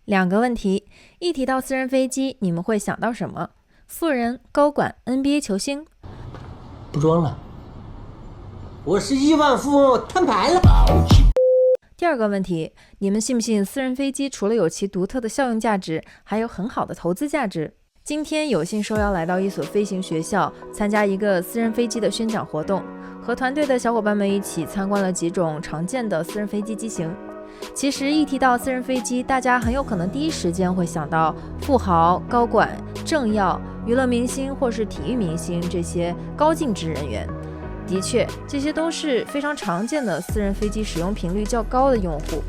两个问题，一提到私人飞机，你们会想到什么？富人、高管、NBA 球星？不装了，我是亿万富翁，摊牌了。第二个问题，你们信不信私人飞机除了有其独特的效用价值，还有很好的投资价值？今天有幸受邀来到一所飞行学校，参加一个私人飞机的宣讲活动，和团队的小伙伴们一起参观了几种常见的私人飞机机型。其实一提到私人飞机，大家很有可能第一时间会想到富豪、高管、政要、娱乐明星或是体育明星这些高净值人员。的确，这些都是非常常见的私人飞机使用频率较高的用户。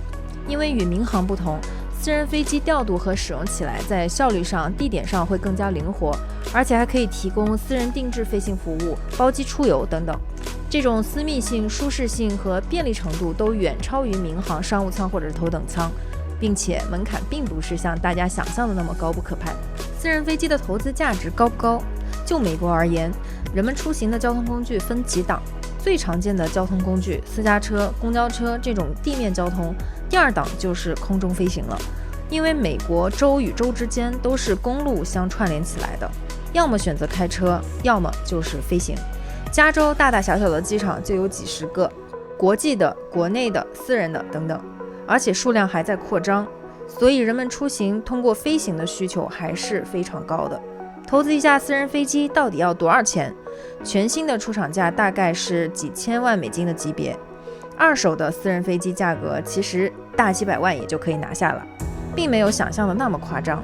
因为与民航不同，私人飞机调度和使用起来在效率上、地点上会更加灵活，而且还可以提供私人定制飞行服务、包机出游等等。这种私密性、舒适性和便利程度都远超于民航商务舱或者是头等舱，并且门槛并不是像大家想象的那么高不可攀。私人飞机的投资价值高不高？就美国而言，人们出行的交通工具分几档，最常见的交通工具私家车、公交车这种地面交通，第二档就是空中飞行了。因为美国州与州之间都是公路相串联起来的，要么选择开车，要么就是飞行。加州大大小小的机场就有几十个，国际的、国内的、私人的等等，而且数量还在扩张，所以人们出行通过飞行的需求还是非常高的。投资一架私人飞机到底要多少钱？全新的出厂价大概是几千万美金的级别，二手的私人飞机价格其实大几百万也就可以拿下了，并没有想象的那么夸张。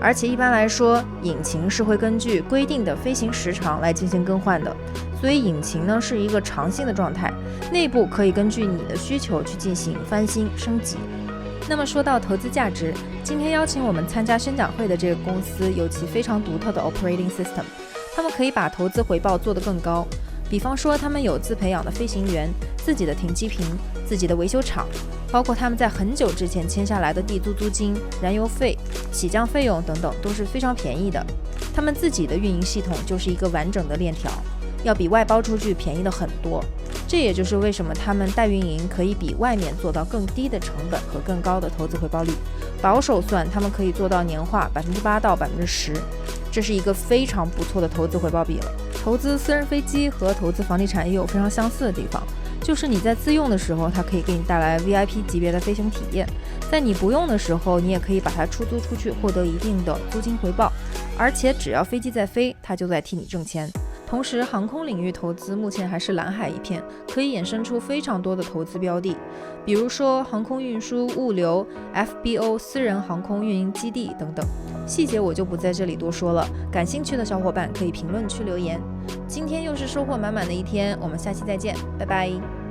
而且一般来说，引擎是会根据规定的飞行时长来进行更换的，所以引擎呢是一个长性的状态，内部可以根据你的需求去进行翻新升级。那么说到投资价值，今天邀请我们参加宣讲会的这个公司有其非常独特的 operating system， 他们可以把投资回报做得更高。比方说他们有自培养的飞行员，自己的停机坪，自己的维修厂，包括他们在很久之前签下来的地租金、燃油费、起降费用等等都是非常便宜的。他们自己的运营系统就是一个完整的链条，要比外包出去便宜的很多。这也就是为什么他们代运营可以比外面做到更低的成本和更高的投资回报率。保守算，他们可以做到年化8%到10%，这是一个非常不错的投资回报比了。投资私人飞机和投资房地产也有非常相似的地方，就是你在自用的时候，它可以给你带来 VIP 级别的飞行体验，在你不用的时候，你也可以把它出租出去，获得一定的租金回报，而且只要飞机在飞，它就在替你挣钱。同时，航空领域投资目前还是蓝海一片，可以衍生出非常多的投资标的，比如说航空运输、物流、FBO 私人航空运营基地等等。细节我就不在这里多说了，感兴趣的小伙伴可以评论区留言。今天又是收获满满的一天，我们下期再见，拜拜。